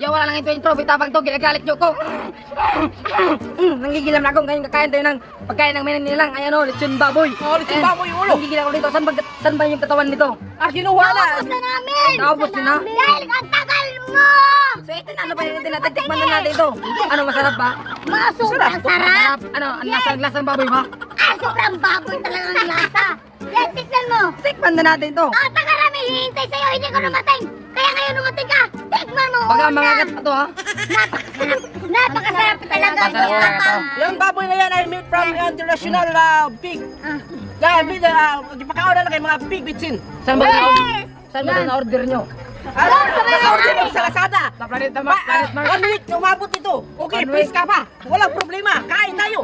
Ya wala nang intro bitapang to, ginagalit nyo ko. Nangigilam na akong kayong kakain tayo ng pagkain ng menin nilang. Ayan o, lechon baboy. Oh, lechon baboy yung ulo. Nangigilam ako dito. Saan ba yung katawan nito? Kinuha na. Naubos na namin! Naubos nyo na? Dahil ang tagal mo! So ito na, ano ba yung natin? Tikman na natin ito. Ano, masarap ba? Sobrang sarap! Ano, ang lasang baboy ba? Sobrang baboy talaga ang lasa! Yan, tignan mo! Tikman na natin ito. Taga rami, hihintay sa'yo, hindi ko numating! Kaya ngayon numating ka! Tikman mo! Baga mangagat pa to ha? Napakasarap talaga! Masarap talaga ito. Yung baboy na yan ay made from international pig. Kaya, ipakaon na lang kayo mga pig bitsin. Saan ba ito? Saan ba ito na-order nyo? Naka-order lang sa Lazada. Sa Planet Mart. 1 week na umabot ito. Okay, 1 please week. ka pa. Walang problema. Kain tayo.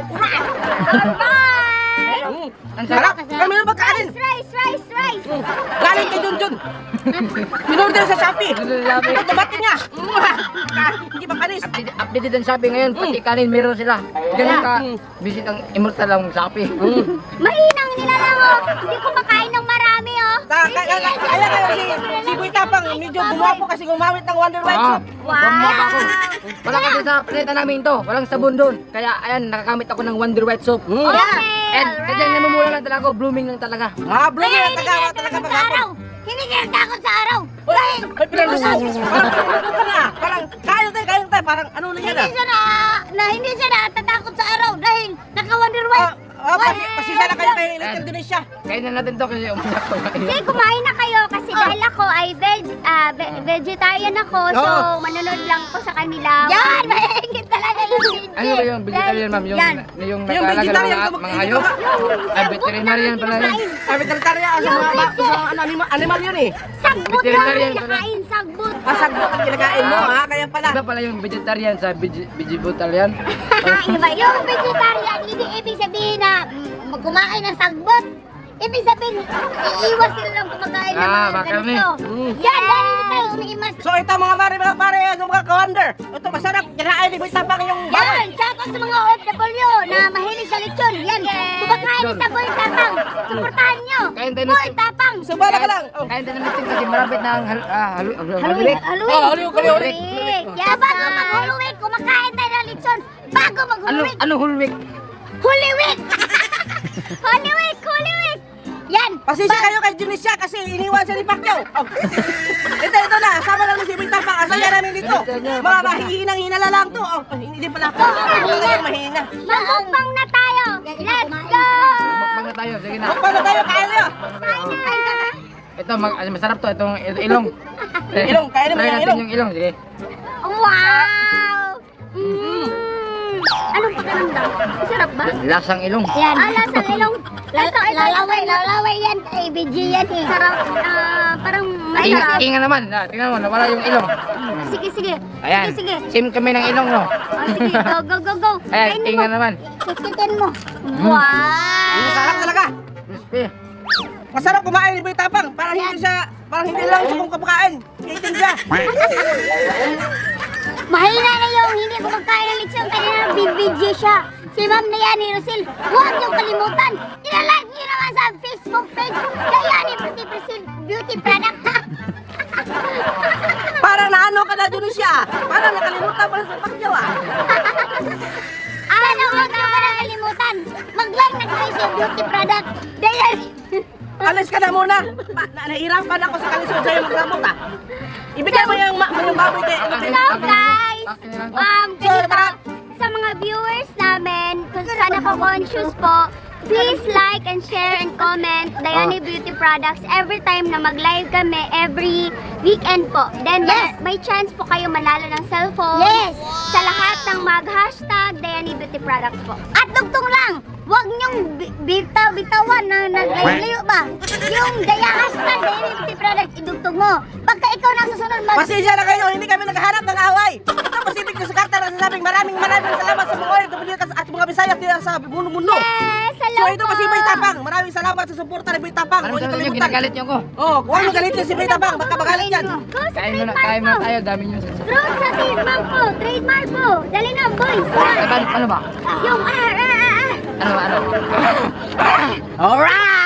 Ang Sarap. sarap. Kami na magkain. Rice! Galing kay Junjun. Pinorder sa Shopee. Ito dumating nga. Hindi pa panis. Updated ang Shopee ngayon, pati kanin meron sila. Ganun ka, visit ang immortal ang Shopee. Mahinang nilalango! Hindi ko makain ng marami, oh! Kaya si Boy Tapang medyo gumapo kasi gumamit ng Wonder White Soap. Gumawa pa ako. Wala kasi sa planeta namin to, walang sabon doon. Kaya ayan, nakakamit ako ng Wonder White Soap. Okay! And kaya namumula lang talaga ako, blooming lang talaga. Blooming Kaya ang hindi tagawa kaya talaga takot sa maghapon. araw! Hindi kaya takot sa araw! Dahil Ay, pinag-usap. Parang kaya tayo. Parang ano na yan hindi siya natatakot sa araw dahil naka-Wonder White! Pasisya na kayo kay Little Indonesia. Kaya na natin to kasi umiyak ko. Sige, kumain na kayo kasi dahil ako ay vegetarian ako, so manonood lang ko sa kanila. Yan! Mahingit talaga yung video. Ano ba yung vegetarian ma'am? Yung Yung nag-aalaga ng vegetarian, mga hayop? Ay, veterinarian pala yun. Vegetarian sa mga animal yun eh. Sagbot lang Vegetarian yung pala. kain, sagbot. Sagbot ang kinakain mo ha, kaya pala. Iba pala yung vegetarian sa vegetarian. Iba yung vegetarian, hindi ibig sabihin na kumain ng sagbot. Ibig sabihin, iiwas sila lang kumakain ng mga makarni. ganito. Yan, dahil hindi tayo umiimas. So ito mga pare, mga ka-wonder. Ito masarap, kinain ni Boy Tapang yung baboy. Yan, tsaka sa mga OFW na mahilig sa lechon. Yan, kumakain sa Boy Tapang. Suportahan nyo. Kain tayo Boy ng Tapang. Subala ka lang. Kain tayo ng lechon kasi malapit na ang halulik. Haluwik. Yan, bago mag-Holy kumakain tayo ng lechon. Bago mag-Holy Week. Ano hulwik? Holy Week! Holy Week! Yan! Pasisya kayo kay Junisha kasi iniwan siya ni Pacquiao. Ito na, sama lang si Boy Tapang. Asaya namin dito. Mga mahihinang-hina lang to. Hindi pala ako. Mahina. Magmukbang na tayo! Let's go! Magpag na tayo, sige na. Paano tayo? Kain tayo. Ito, masarap to, itong ilong. Ilong, kain naman Try yung natin ilong. yung ilong, sige. Wow! Anong pakiramdam? Sarap ba? Lasang ilong. Yan. Lasang ilong. Lalaway yan. Kay BG yan eh. Sarap. Parang masarap. Inga naman, tingnan mo, nawala yung ilong. Sige. Ayan, Sige. same kami ng ilong, no? Sige, go. Ayan, Kainin inga mo. naman. Kikitin mo. Wow! Masarap talaga. Crispy. Masarap kumain ni Boy Tapang. Parang hindi lang siya kung kapakain. Kaitin siya. Mahina na yung hindi ko magkain ng lechon kanina BBG siya. Si Ma'am na yan ni Rosil. Huwag niyong kalimutan. Ilalike niyo naman sa Facebook page. Kaya ni Beauty Product. Parang naano ka na Junisha. Parang nakalimutan mo sa Pacquiao ah. Ano, huwag niyo ka na kalimutan. Mag-like na kayo sa Beauty Product. Dahil Alis ka na muna. Nahirapan ako sa kalisod sa'yo magramot ah. Ibigay mo yung baboy kay so guys, kanina, sa mga viewers namin, kung saan ako conscious po, please like and share and comment Dayani Beauty Products every time na mag-live kami, every weekend po. Then may chance po kayo manalo ng cellphone sa lahat ng mag-hashtag Dayani Beauty Products po. At dugtong lang, huwag niyong bitawan na naglayo ba? Yung hashtag Dayani Beauty Products, idugtong mo. Pagka ikaw na susunod Pasensya na kayo, hindi kami naghahanap ng away. Ito Pacific na sa karta na sasabing maraming salamat sa mga OFW at mga Bisaya sa mundo. Yes, hello So ito pa si Boy Tapang. Maraming salamat sa suporta ni Boy Tapang. Parang Huwag niyo talaga kalimutan. ginagalit niyo ko. Huwag mo galitin si Boy Tapang. Baka magalit yan. Go sa Kain muna trademark po. tayo, dami niyo. Road sa trademark po. Trademark po. Dali na, boys. Ano ba? Yung Ano ba? Alright!